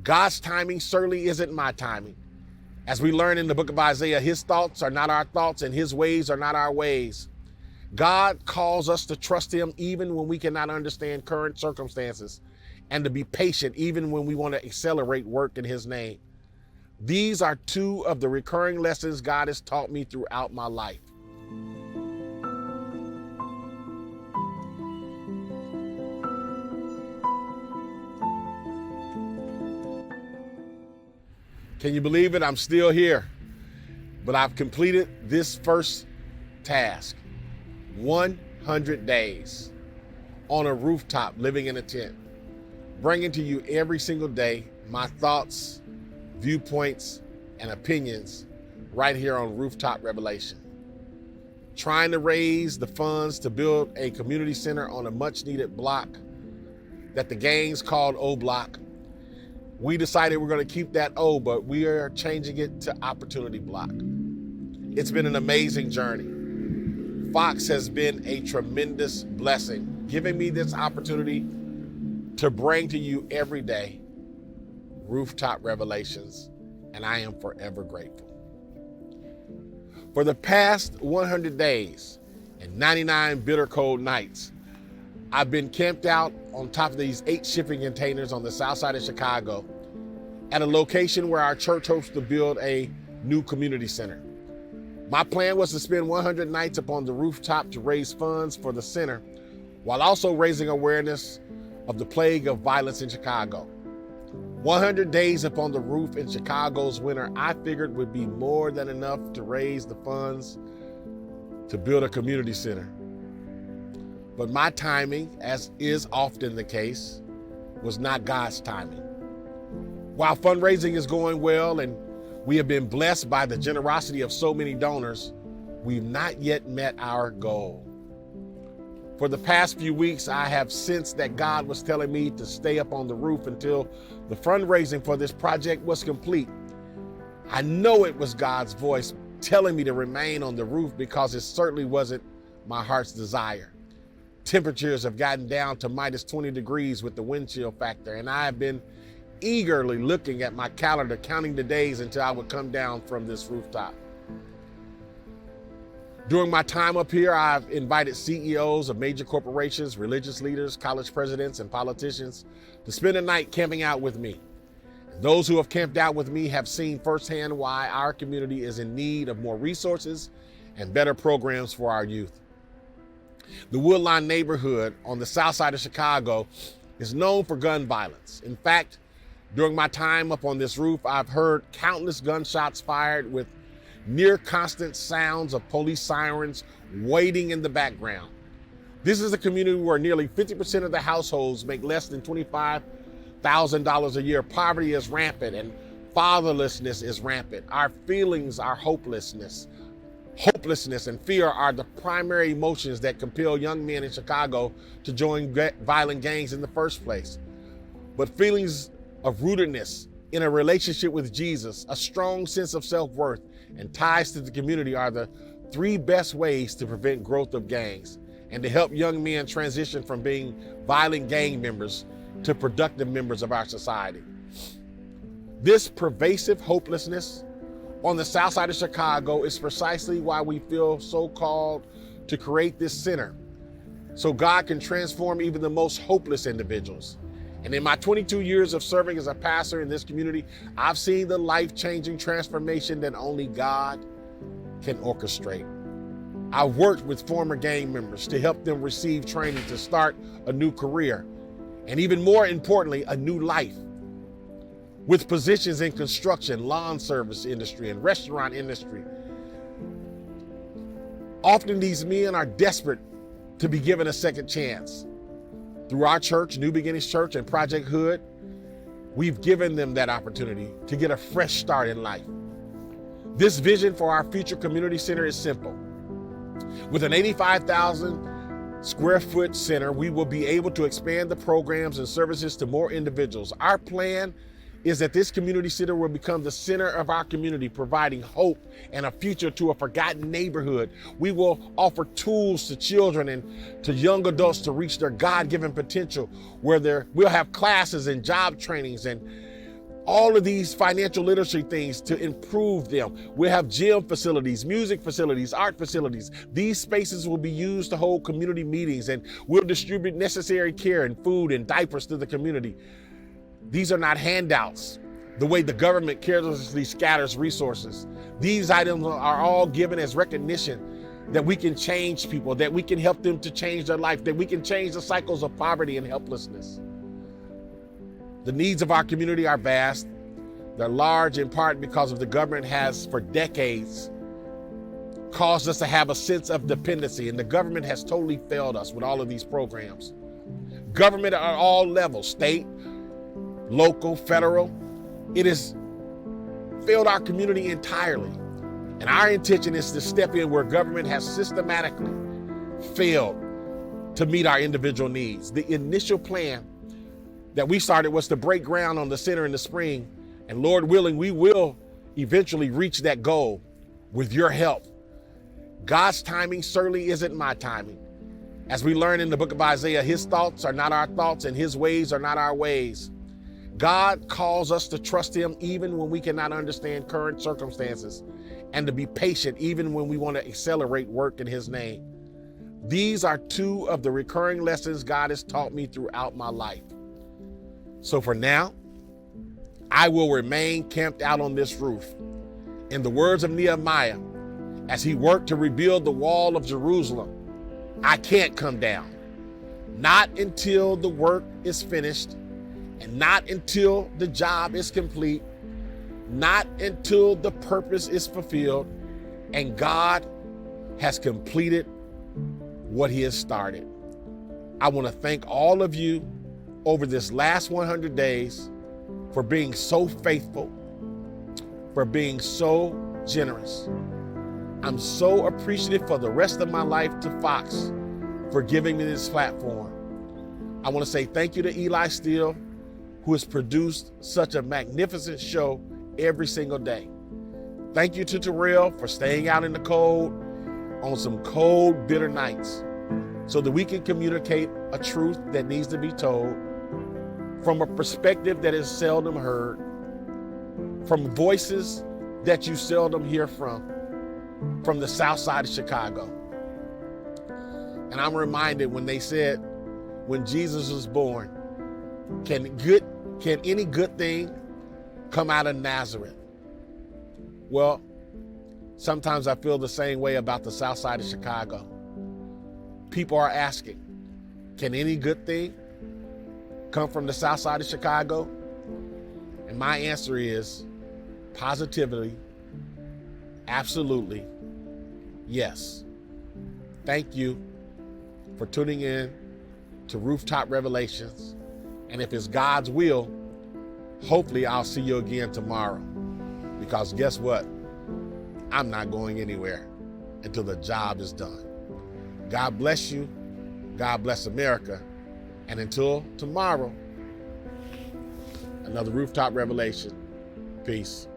God's timing certainly isn't my timing. As we learn in the book of Isaiah, his thoughts are not our thoughts and his ways are not our ways. God calls us to trust him even when we cannot understand current circumstances, and to be patient even when we want to accelerate work in his name. These are two of the recurring lessons God has taught me throughout my life. Can you believe it? I'm still here, but I've completed this first task, 100 days on a rooftop, living in a tent, bringing to you every single day my thoughts, viewpoints, and opinions right here on Rooftop Revelation. Trying to raise the funds to build a community center on a much needed block that the gangs called O Block. We decided we're going to keep that O, but we are changing it to Opportunity Block. It's been an amazing journey. Fox has been a tremendous blessing, giving me this opportunity to bring to you every day Rooftop Revelations, and I am forever grateful. For the past 100 days and 99 bitter cold nights, I've been camped out on top of these 8 shipping containers on the south side of Chicago at a location where our church hopes to build a new community center. My plan was to spend 100 nights up on the rooftop to raise funds for the center, while also raising awareness of the plague of violence in Chicago. 100 days up on the roof in Chicago's winter, I figured would be more than enough to raise the funds to build a community center. But my timing, as is often the case, was not God's timing. While fundraising is going well and we have been blessed by the generosity of so many donors, we've not yet met our goal. For the past few weeks, I have sensed that God was telling me to stay up on the roof until the fundraising for this project was complete. I know it was God's voice telling me to remain on the roof because it certainly wasn't my heart's desire. Temperatures have gotten down to minus 20 degrees with the wind chill factor, and I have been eagerly looking at my calendar, counting the days until I would come down from this rooftop. During my time up here, I've invited CEOs of major corporations, religious leaders, college presidents, and politicians to spend a night camping out with me. And those who have camped out with me have seen firsthand why our community is in need of more resources and better programs for our youth. The Woodlawn neighborhood on the south side of Chicago is known for gun violence. In fact, during my time up on this roof, I've heard countless gunshots fired with near constant sounds of police sirens waiting in the background. This is a community where nearly 50% of the households make less than $25,000 a year. Poverty is rampant and fatherlessness is rampant. Our feelings are hopelessness and fear are the primary emotions that compel young men in Chicago to join violent gangs in the first place. But feelings of rootedness in a relationship with Jesus, a strong sense of self-worth, and ties to the community are the 3 best ways to prevent growth of gangs and to help young men transition from being violent gang members to productive members of our society. This pervasive hopelessness on the south side of Chicago is precisely why we feel so called to create this center, so God can transform even the most hopeless individuals. And in my 22 years of serving as a pastor in this community, I've seen the life-changing transformation that only God can orchestrate. I've worked with former gang members to help them receive training to start a new career, and even more importantly, a new life. With positions in construction, lawn service industry, and restaurant industry. Often these men are desperate to be given a second chance. Through our church, New Beginnings Church and Project Hood, we've given them that opportunity to get a fresh start in life. This vision for our future community center is simple. With an 85,000 square foot center, we will be able to expand the programs and services to more individuals. Our plan is that this community center will become the center of our community, providing hope and a future to a forgotten neighborhood. We will offer tools to children and to young adults to reach their God-given potential, where we'll have classes and job trainings and All of these financial literacy things to improve them. We'll have gym facilities, music facilities, art facilities. These spaces will be used to hold community meetings, and we'll distribute necessary care and food and diapers to the community. These are not handouts, the way the government carelessly scatters resources. These items are all given as recognition that we can change people, that we can help them to change their life, that we can change the cycles of poverty and helplessness. The needs of our community are vast. They're large in part because of the government has for decades caused us to have a sense of dependency, and the government has totally failed us with all of these programs. Government at all levels, state, local, federal, it has failed our community entirely. And our intention is to step in where government has systematically failed to meet our individual needs. The initial plan that we started was to break ground on the center in the spring, and Lord willing, we will eventually reach that goal with your help. God's timing certainly isn't my timing. As we learn in the book of Isaiah, his thoughts are not our thoughts and his ways are not our ways. God calls us to trust him even when we cannot understand current circumstances, and to be patient even when we want to accelerate work in his name. These are two of the recurring lessons God has taught me throughout my life. So for now, I will remain camped out on this roof. In the words of Nehemiah, as he worked to rebuild the wall of Jerusalem, I can't come down. Not until the work is finished, and not until the job is complete, not until the purpose is fulfilled, and God has completed what he has started. I want to thank all of you over this last 100 days for being so faithful, for being so generous. I'm so appreciative for the rest of my life to Fox for giving me this platform. I want to say thank you to Eli Steele, who has produced such a magnificent show every single day. Thank you to Terrell for staying out in the cold on some cold, bitter nights so that we can communicate a truth that needs to be told from a perspective that is seldom heard, from voices that you seldom hear from the South Side of Chicago. And I'm reminded when they said, when Jesus was born, can any good thing come out of Nazareth? Well, sometimes I feel the same way about the South Side of Chicago. People are asking, can any good thing come from the South Side of Chicago? And my answer is positively, absolutely, yes. Thank you for tuning in to Rooftop Revelations. And if it's God's will, hopefully I'll see you again tomorrow. Because guess what? I'm not going anywhere until the job is done. God bless you. God bless America. And until tomorrow, another Rooftop Revelation. Peace.